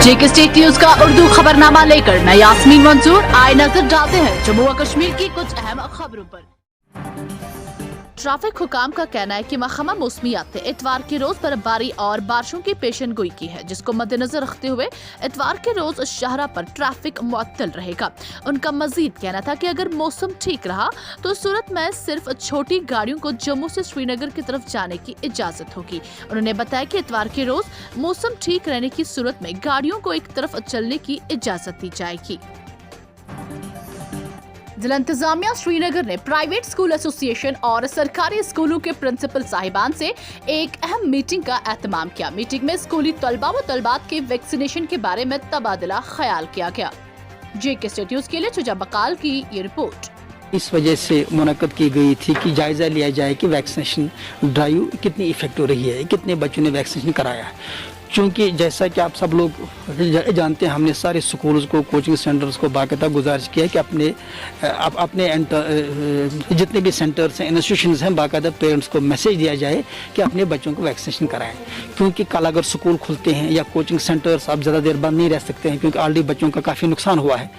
जेके state news का उर्दू खबरनामा लेकर मैं यास्मीन मंजूर आए नजर डालते हैं जम्मू व कश्मीर की कुछ अहम खबरों पर। ट्रैफिक हुकाम का कहना है कि महकमा मौसमियात ने इतवार के रोज बर्फबारी और बारिशों की पेशन गोई की है, जिसको मद्देनजर रखते हुए इतवार के रोज शाहरा पर ट्रैफिक मुअत्तल रहेगा। उनका मजीद कहना था कि अगर मौसम ठीक रहा तो सूरत में सिर्फ छोटी गाड़ियों को जम्मू से श्रीनगर की तरफ जाने की इजाजत होगी। उन्होंने बताया कि इतवार के रोज मौसम ठीक रहने की सूरत में गाड़ियों को एक तरफ चलने की इजाजत दी जाएगी। जिला इंतजामिया श्रीनगर ने प्राइवेट स्कूल एसोसिएशन और सरकारी स्कूलों के प्रिंसिपल साहिबान से एक अहम मीटिंग का एहतमाम किया। मीटिंग में स्कूली तलबा व तलबात के वैक्सीनेशन के बारे में तबादला ख्याल किया गया। जेके स्टेट न्यूज के लिए शुजा बकाल की ये रिपोर्ट। इस वजह से मुनक्कद की गई थी कि जायज़ा लिया जाए कि वैक्सीनेशन ड्राइव कितनी इफेक्टिव रही है, कितने बच्चों ने वैक्सीनेशन कराया है। क्योंकि जैसा कि आप सब लोग जानते हैं, हमने सारे स्कूल्स को, कोचिंग सेंटर्स को बाकायदा गुजारिश किया कि अपने जितने भी सेंटर्स हैं, इंस्टीट्यूशंस हैं, बाकायदा पेरेंट्स को मैसेज दिया जाए कि अपने बच्चों को वैक्सीनेशन कराएं। क्योंकि कल अगर स्कूल खुलते हैं या कोचिंग सेंटर्स आप ज़्यादा देर बंद नहीं रह सकते हैं, क्योंकि ऑलरेडी बच्चों का काफ़ी नुकसान हुआ है।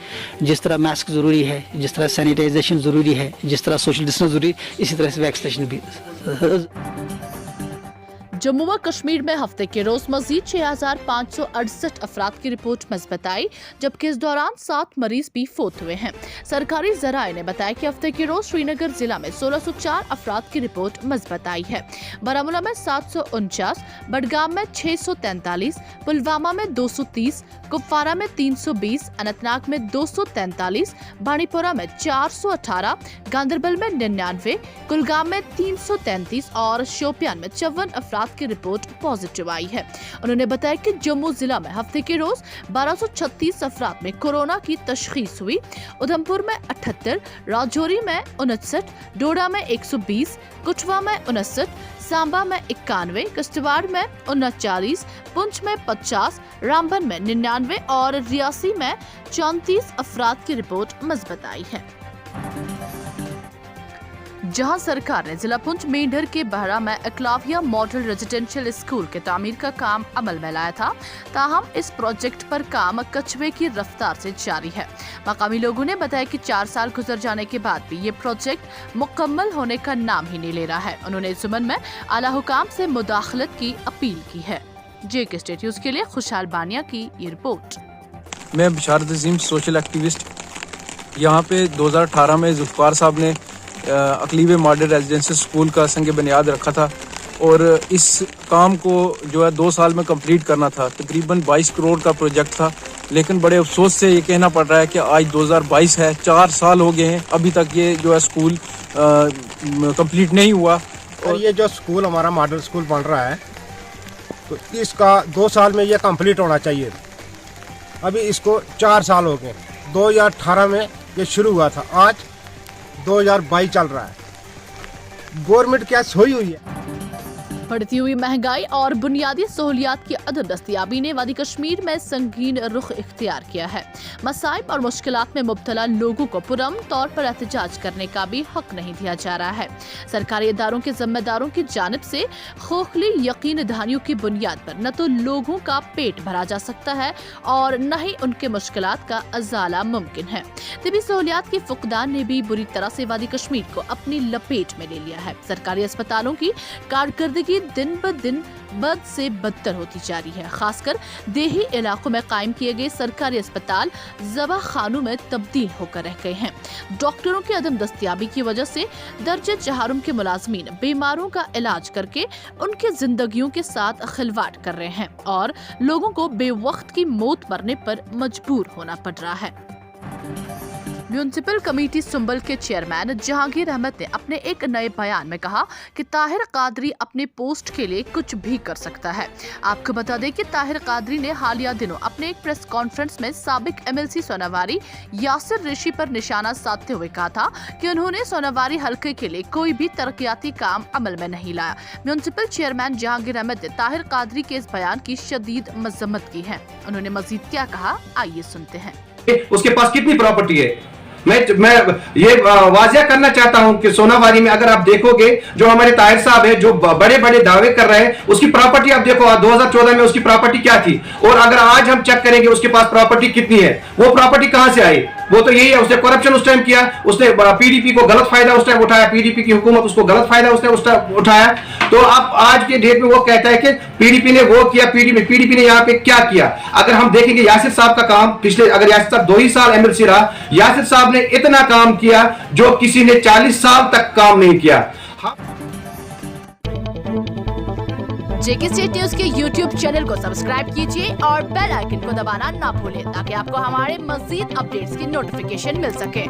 जिस तरह मास्क ज़रूरी है, जिस तरह सैनिटाइजेशन ज़रूरी है, जिस तरह सोशल डिस्टेंस ज़रूरी, इसी तरह से वैक्सीनेशन भी। जम्मू व कश्मीर में हफ्ते के रोज मजीद 6568 अफराद की रिपोर्ट मस्बत आई, जबकि इस दौरान 7 मरीज भी फोत हुए हैं। सरकारी जराये ने बताया कि हफ्ते के रोज श्रीनगर जिला में 1604 अफराद की रिपोर्ट मस्बत आई है। बारामूला में 749, बडगाम में 643, पुलवामा में 230, कुपवारा में 320, अनंतनाग में 243, बानीपोरा में 418, गांदरबल में 99, कुलगाम में 333 और शोपियान में 54 अफराद की रिपोर्ट पॉजिटिव आई है। उन्होंने बताया कि जम्मू जिला में हफ्ते के रोज 1236 अफराद में कोरोना की तशखीस हुई। उधमपुर में 78, राजौरी में 59, डोडा में 120, कठुआ में 59, सांबा में 91, किश्तवाड़ में 39, पुंछ में 50, रामबन में 99 और रियासी में 34 अफराद की रिपोर्ट मस्बत आई है। जहां सरकार ने जिला पुंछ मेंढर के बहरा में एकलव्य मॉडल रेजिडेंशियल स्कूल के तामीर का काम अमल में लाया था, ताहम इस प्रोजेक्ट पर काम कछुए की रफ्तार से जारी है। मकामी लोगों ने बताया कि 4 साल गुजर जाने के बाद भी ये प्रोजेक्ट मुकम्मल होने का नाम ही नहीं ले रहा है। उन्होंने इस जुम्मन में आला हुकाम से मुदाखलत की अपील की है। जेके स्टेट न्यूज के लिए खुशहाल बानिया की ये रिपोर्ट। मैं बिशारत अजीम, सोशल एक्टिविस्ट। यहाँ पे 2018 में जुल्फकार साहब ने अकलीब मॉडल रेजिडेंशियल स्कूल का संग बुनियाद रखा था और इस काम को जो है 2 साल में कंप्लीट करना था। तकरीबन 22 करोड़ का प्रोजेक्ट था, लेकिन बड़े अफसोस से ये कहना पड़ रहा है कि आज 2022 है, 4 साल हो गए हैं, अभी तक ये जो है स्कूल कंप्लीट नहीं हुआ। और ये जो स्कूल हमारा मॉडल स्कूल बन रहा है तो इसका 2 साल में ये कंप्लीट होना चाहिए। अभी इसको 4 साल हो गए। 2018 में ये शुरू हुआ था, आज 2022 चल रहा है। गवर्नमेंट क्या सोई हुई है? बढ़ती हुई महंगाई और बुनियादी सहूलियात की अदम दस्तयाबी ने वादी कश्मीर में संगीन रुख इख्तियार किया है। मसाइब और मुश्किलात में मुब्तला लोगों को पुरअमन तौर पर एहतजाज करने का भी हक नहीं दिया जा रहा है। सरकारी इदारों के जिम्मेदारों की जानिब से खोखली यकीन दहानियों की बुनियाद पर न तो लोगों का पेट भरा जा सकता है और न ही उनके मुश्किलात का अजाला मुमकिन है। तिबी सहूलियात के फुकदान ने भी बुरी तरह से वादी कश्मीर को अपनी लपेट में ले लिया है। सरकारी अस्पतालों की कारकर्दगी दिन ब दिन बद से बदतर होती जा रही है। खासकर देही इलाकों में कायम किए गए सरकारी अस्पताल ज़बा खानों में तब्दील होकर रह गए हैं। डॉक्टरों की अदम दस्तयाबी की वजह से दर्जे जहारुम के मुलाजमीन बीमारों का इलाज करके उनके जिंदगियों के साथ खिलवाड़ कर रहे हैं और लोगों को बेवक्त की मौत मरने पर मजबूर होना पड़ रहा है। म्यूनिसिपल कमेटी सुंबल के चेयरमैन जहांगीर अहमद ने अपने एक नए बयान में कहा कि ताहिर कादरी अपने पोस्ट के लिए कुछ भी कर सकता है। आपको बता दें कि ताहिर कादरी ने हालिया दिनों अपने एक प्रेस कॉन्फ्रेंस में साबिक MLC सोनावारी यासिर ऋषि पर निशाना साधते हुए कहा था कि उन्होंने सोनावारी हल्के के लिए कोई भी तरक्याती काम अमल में नहीं लाया। म्यूनिसिपल चेयरमैन जहांगीर अहमद ने ताहिर कादरी के इस बयान की शदीद मजम्मत की है। उन्होंने मजीद क्या कहा, आइए सुनते हैं। उसके पास कितनी प्रॉपर्टी है? मैं ये वाजिया करना चाहता हूं कि सोनावारी में अगर आप देखोगे जो हमारे ताहिर साहब है जो बड़े बड़े दावे कर रहे हैं, उसकी प्रॉपर्टी आप देखो 2014 में उसकी प्रॉपर्टी क्या थी, और अगर आज हम चेक करेंगे उसके पास प्रॉपर्टी कितनी है, वो प्रॉपर्टी कहां से आई? वो तो यही है, उसने करप्शन उस टाइम किया, उसने पीडीपी को गलत फायदा उस टाइम उठाया, पीडीपी की हुकूमत उसको गलत फायदा उसने उस टाइम उठाया। तो अब आज के डेट में वो कहता है कि पीडीपी ने वो किया, पीडीपी ने यहाँ पे क्या किया? अगर हम देखेंगे यासिर साहब का काम पिछले, अगर यासिर साहब 2 ही साल एमएलसी रहा, यासिर साहब ने इतना काम किया जो किसी ने 40 साल तक काम नहीं किया। जेके स्टेट न्यूज के YouTube चैनल को सब्सक्राइब कीजिए और बेल आइकन को दबाना ना भूलें ताकि आपको हमारे मज़ीद अपडेट्स की नोटिफिकेशन मिल सके।